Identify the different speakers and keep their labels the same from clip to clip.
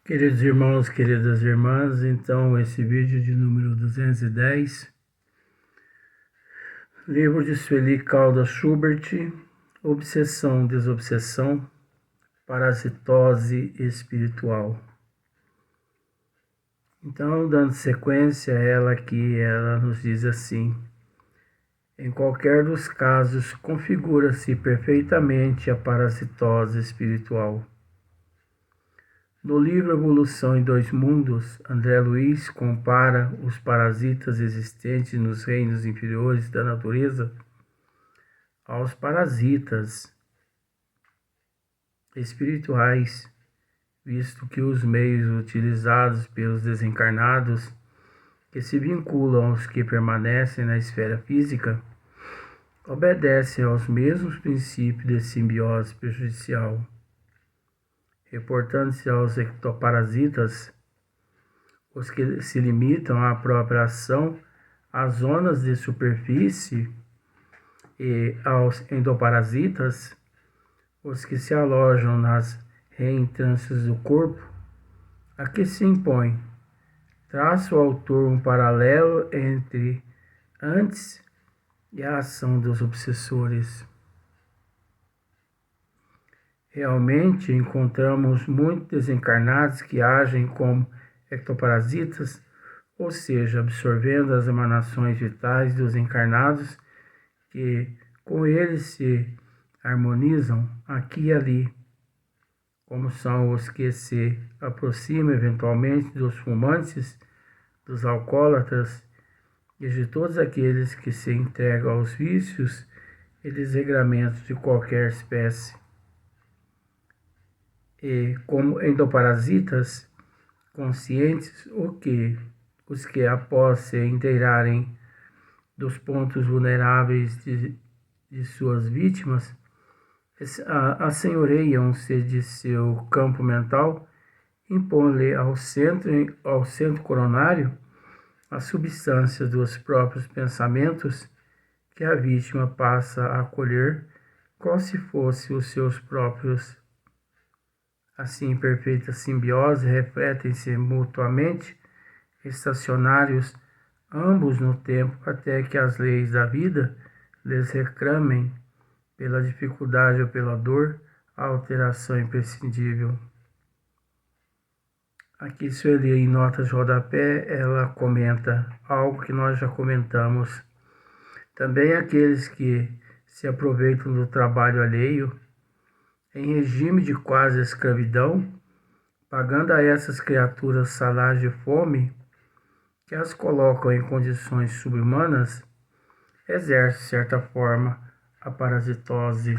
Speaker 1: Queridos irmãos, queridas irmãs, então esse vídeo de número 210, livro de Sueli Caldas Schubert, Obsessão, Desobsessão, Parasitose Espiritual. Então, dando sequência, ela nos diz assim: em qualquer dos casos, configura-se perfeitamente a parasitose espiritual. No livro Evolução em Dois Mundos, André Luiz compara os parasitas existentes nos reinos inferiores da natureza aos parasitas espirituais, visto que os meios utilizados pelos desencarnados que se vinculam aos que permanecem na esfera física obedecem aos mesmos princípios de simbiose prejudicial. Reportando-se aos ectoparasitas, os que se limitam à própria ação, às zonas de superfície, e aos endoparasitas, os que se alojam nas reentrâncias do corpo, a que se impõe. Traça o autor um paralelo entre antes e a ação dos obsessores. Realmente encontramos muitos desencarnados que agem como ectoparasitas, ou seja, absorvendo as emanações vitais dos encarnados que com eles se harmonizam aqui e ali, como são os que se aproximam eventualmente dos fumantes, dos alcoólatras e de todos aqueles que se entregam aos vícios e desregramentos de qualquer espécie. E como endoparasitas conscientes, os que após se inteirarem dos pontos vulneráveis de suas vítimas, assenhoreiam-se de seu campo mental, impõem-lhe ao centro coronário a substância dos próprios pensamentos que a vítima passa a acolher como se fossem os seus próprios. Assim, em perfeita simbiose, refletem-se mutuamente, estacionários, ambos no tempo, até que as leis da vida lhes reclamem, pela dificuldade ou pela dor, a alteração imprescindível. Aqui, Sueli, em notas de rodapé, ela comenta algo que nós já comentamos. Também aqueles que se aproveitam do trabalho alheio, em regime de quase escravidão, pagando a essas criaturas salários de fome, que as colocam em condições subhumanas, exerce, de certa forma, a parasitose.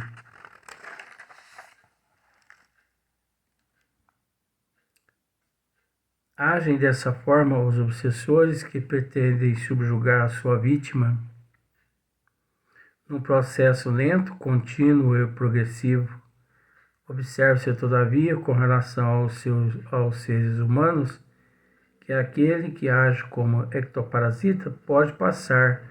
Speaker 1: Agem dessa forma os obsessores que pretendem subjugar a sua vítima num processo lento, contínuo e progressivo. Observe-se, todavia, com relação aos seres humanos, que aquele que age como ectoparasita pode passar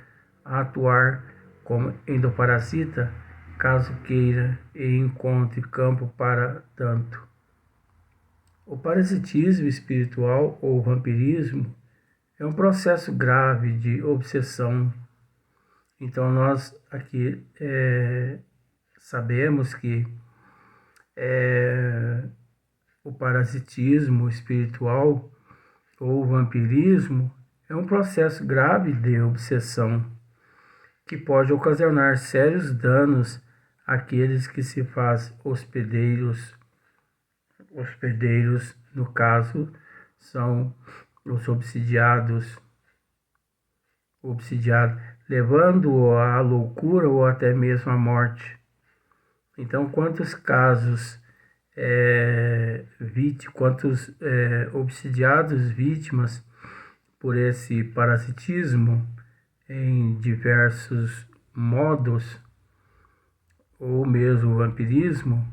Speaker 1: a atuar como endoparasita, caso queira e encontre campo para tanto. O parasitismo espiritual ou vampirismo é um processo grave de obsessão. Então nós aqui sabemos que o parasitismo espiritual ou vampirismo é um processo grave de obsessão que pode ocasionar sérios danos àqueles que se fazem hospedeiros. Hospedeiros, no caso, são os obsidiados, levando-o à loucura ou até mesmo à morte. Então, quantos casos, quantos obsidiados vítimas por esse parasitismo em diversos modos, ou mesmo vampirismo,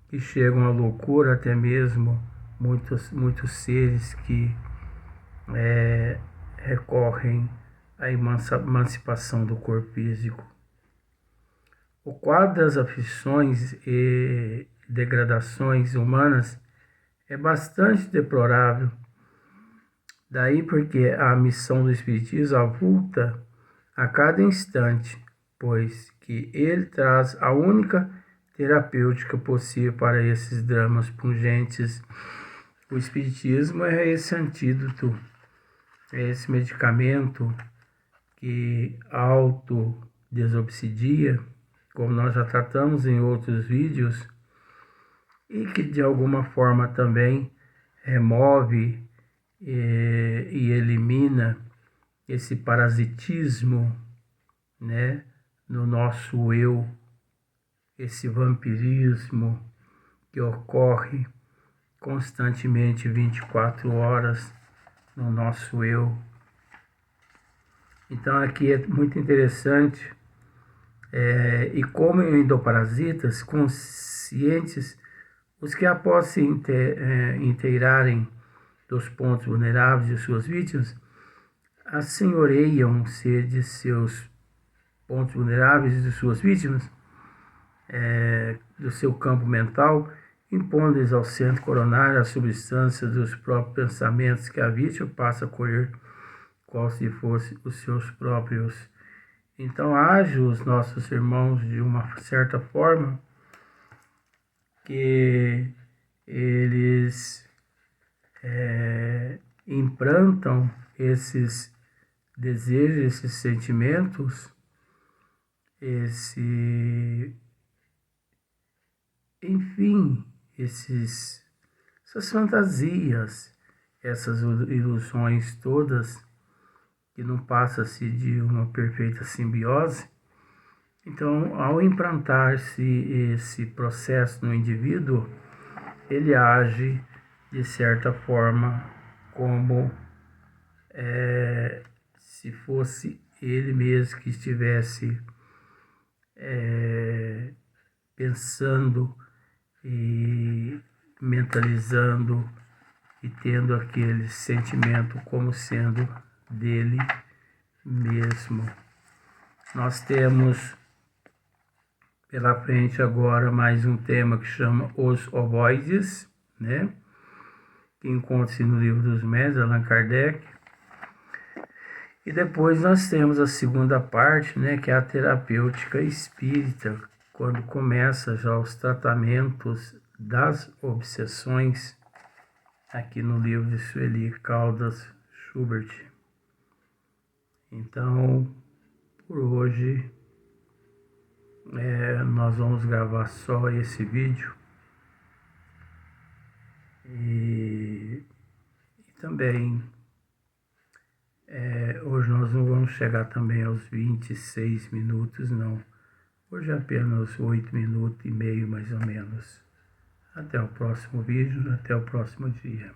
Speaker 1: que chegam à loucura, até mesmo muitos seres que recorrem à emancipação do corpo físico. O quadro das aflições e degradações humanas é bastante deplorável. Daí porque a missão do Espiritismo avulta a cada instante, pois que ele traz a única terapêutica possível para esses dramas pungentes. O Espiritismo é esse antídoto, é esse medicamento que autodesobsidia, como nós já tratamos em outros vídeos, e que de alguma forma também remove e elimina esse parasitismo, né, no nosso eu, esse vampirismo que ocorre constantemente 24 horas no nosso eu. Então aqui é muito interessante, e como endoparasitas conscientes, os que após se inteirarem dos pontos vulneráveis de suas vítimas, assenhoreiam-se de seus pontos vulneráveis e de suas vítimas, do seu campo mental, impondo-lhes ao centro coronário a substância dos próprios pensamentos que a vítima passa a colher, qual se fossem os seus próprios. Então, age os nossos irmãos de uma certa forma que eles implantam esses desejos, esses sentimentos, enfim, essas fantasias, essas ilusões todas, que não passa-se de uma perfeita simbiose. Então, ao implantar-se esse processo no indivíduo, ele age de certa forma como se fosse ele mesmo que estivesse pensando e mentalizando e tendo aquele sentimento como sendo dele mesmo. Nós temos pela frente agora mais um tema que chama Os Ovoides, né? Que encontra-se no Livro dos Médiuns, Allan Kardec. E depois nós temos a segunda parte, né, que é a terapêutica espírita, quando começa já os tratamentos das obsessões, aqui no livro de Sueli Caldas Schubert. Então, por hoje, nós vamos gravar só esse vídeo. E também, hoje nós não vamos chegar também aos 26 minutos, não. Hoje é apenas 8 minutos e meio, mais ou menos. Até o próximo vídeo, até o próximo dia.